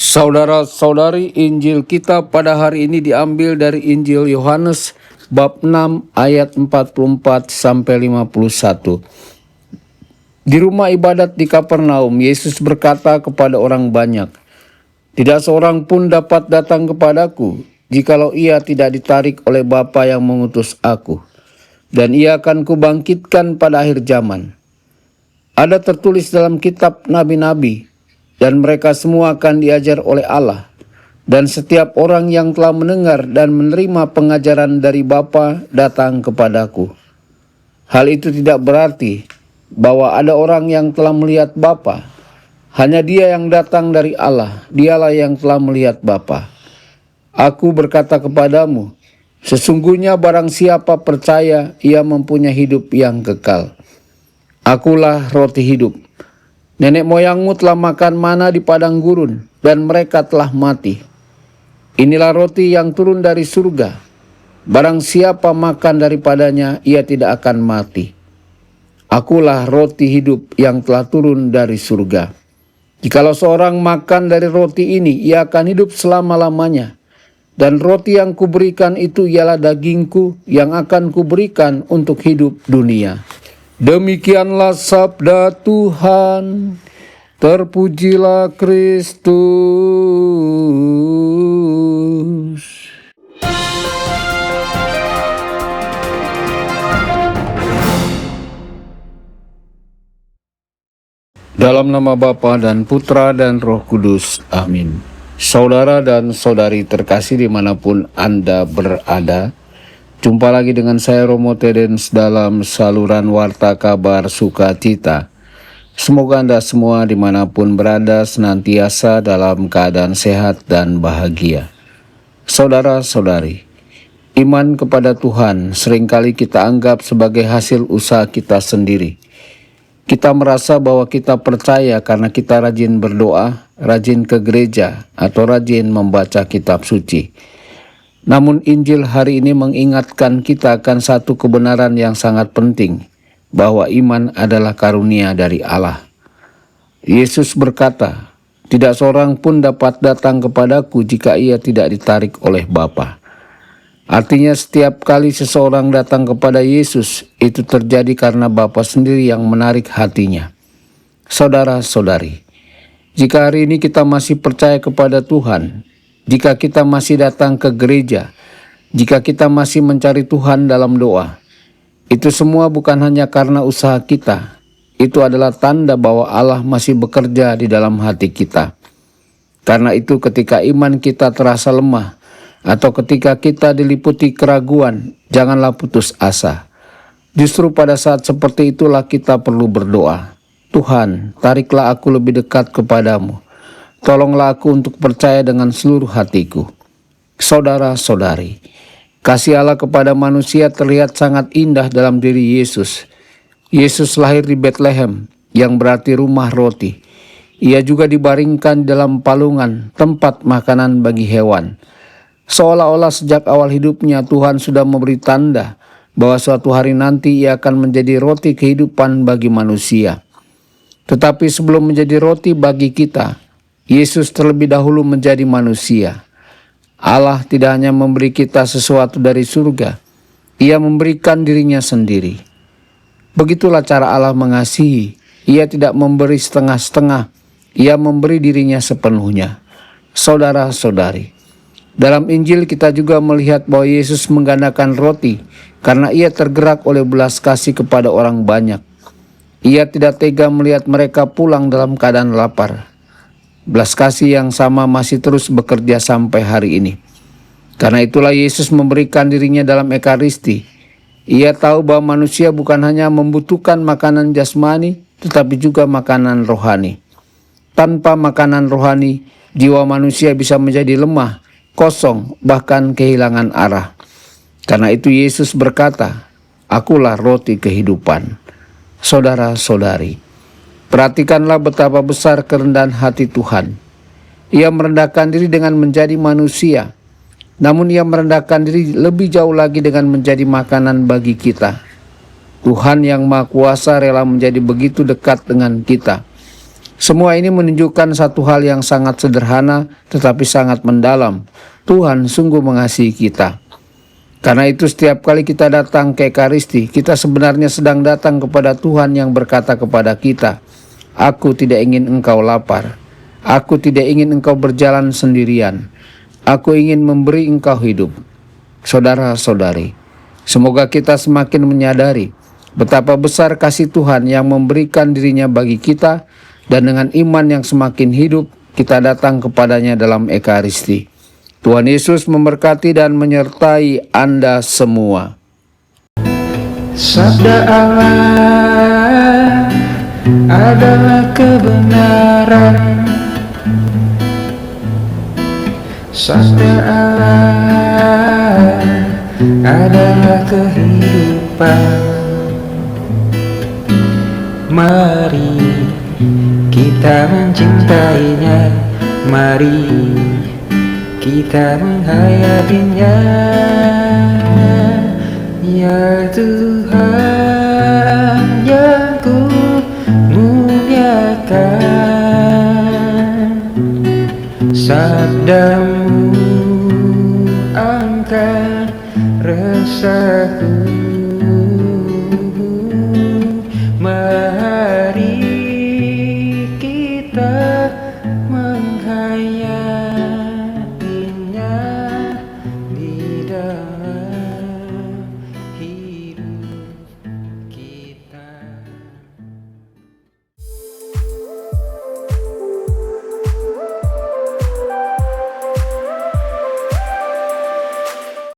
Saudara-saudari, Injil kita pada hari ini diambil dari Injil Yohanes bab 6 ayat 44 sampai 51. Di rumah ibadat di Kapernaum, Yesus berkata kepada orang banyak, "Tidak seorang pun dapat datang kepadaku, jikalau ia tidak ditarik oleh Bapa yang mengutus aku. Dan ia akan kubangkitkan pada akhir zaman. Ada tertulis dalam kitab nabi-nabi, dan mereka semua akan diajar oleh Allah. Dan setiap orang yang telah mendengar dan menerima pengajaran dari Bapa datang kepadaku. Hal itu tidak berarti bahwa ada orang yang telah melihat Bapa. Hanya Dia yang datang dari Allah, Dialah yang telah melihat Bapa. Aku berkata kepadamu, sesungguhnya barang siapa percaya, ia mempunyai hidup yang kekal. Akulah roti hidup. Nenek moyangmu telah makan mana di padang gurun, dan mereka telah mati. Inilah roti yang turun dari surga. Barang siapa makan daripadanya, ia tidak akan mati. Akulah roti hidup yang telah turun dari surga. Jikalau seorang makan dari roti ini, ia akan hidup selama-lamanya. Dan roti yang kuberikan itu ialah dagingku yang akan kuberikan untuk hidup dunia." Demikianlah sabda Tuhan. Terpujilah Kristus. Dalam nama Bapa dan Putra dan Roh Kudus. Amin. Saudara dan saudari terkasih dimanapun Anda berada, jumpa lagi dengan saya Romo Tedens dalam saluran Warta Kabar Sukacita. Semoga Anda semua dimanapun berada senantiasa dalam keadaan sehat dan bahagia. Saudara-saudari, iman kepada Tuhan seringkali kita anggap sebagai hasil usaha kita sendiri. Kita merasa bahwa kita percaya karena kita rajin berdoa, rajin ke gereja, atau rajin membaca kitab suci. Namun Injil hari ini mengingatkan kita akan satu kebenaran yang sangat penting, bahwa iman adalah karunia dari Allah. Yesus berkata, "Tidak seorang pun dapat datang kepadaku jika ia tidak ditarik oleh Bapa." Artinya setiap kali seseorang datang kepada Yesus, itu terjadi karena Bapa sendiri yang menarik hatinya. Saudara-saudari, jika hari ini kita masih percaya kepada Tuhan, jika kita masih datang ke gereja, jika kita masih mencari Tuhan dalam doa, itu semua bukan hanya karena usaha kita. Itu adalah tanda bahwa Allah masih bekerja di dalam hati kita. Karena itu ketika iman kita terasa lemah, atau ketika kita diliputi keraguan, janganlah putus asa. Justru pada saat seperti itulah kita perlu berdoa. "Tuhan, tariklah aku lebih dekat kepadamu. Tolonglah aku untuk percaya dengan seluruh hatiku." Saudara-saudari, kasih Allah kepada manusia terlihat sangat indah dalam diri Yesus. Yesus lahir di Betlehem, yang berarti rumah roti. Ia juga dibaringkan dalam palungan, tempat makanan bagi hewan. Seolah-olah sejak awal hidupnya Tuhan sudah memberi tanda bahwa suatu hari nanti ia akan menjadi roti kehidupan bagi manusia. Tetapi sebelum menjadi roti bagi kita, Yesus terlebih dahulu menjadi manusia. Allah tidak hanya memberi kita sesuatu dari surga, Ia memberikan dirinya sendiri. Begitulah cara Allah mengasihi. Ia tidak memberi setengah-setengah, Ia memberi dirinya sepenuhnya. Saudara-saudari, dalam Injil kita juga melihat bahwa Yesus menggandakan roti karena Ia tergerak oleh belas kasih kepada orang banyak. Ia tidak tega melihat mereka pulang dalam keadaan lapar. Belas kasih yang sama masih terus bekerja sampai hari ini. Karena itulah Yesus memberikan dirinya dalam Ekaristi. Ia tahu bahwa manusia bukan hanya membutuhkan makanan jasmani, tetapi juga makanan rohani. Tanpa makanan rohani, jiwa manusia bisa menjadi lemah, kosong, bahkan kehilangan arah. Karena itu Yesus berkata, "Akulah roti kehidupan." Saudara-saudari, perhatikanlah betapa besar kerendahan hati Tuhan. Ia merendahkan diri dengan menjadi manusia, namun Ia merendahkan diri lebih jauh lagi dengan menjadi makanan bagi kita. Tuhan yang Maha Kuasa rela menjadi begitu dekat dengan kita. Semua ini menunjukkan satu hal yang sangat sederhana tetapi sangat mendalam. Tuhan sungguh mengasihi kita. Karena itu setiap kali kita datang ke Ekaristi, kita sebenarnya sedang datang kepada Tuhan yang berkata kepada kita, "Aku tidak ingin engkau lapar. Aku tidak ingin engkau berjalan sendirian. Aku ingin memberi engkau hidup." Saudara-saudari, semoga kita semakin menyadari betapa besar kasih Tuhan yang memberikan dirinya bagi kita, dan dengan iman yang semakin hidup, kita datang kepadanya dalam Ekaristi. Tuhan Yesus memberkati dan menyertai Anda semua. Sabda Allah adalah kebenaran. Sabda Allah adalah kehidupan. Mari kita mencintainya, mari kita menghayatinya. Ya Tuhan yang ku muliakan, sabdamu angkat resahku.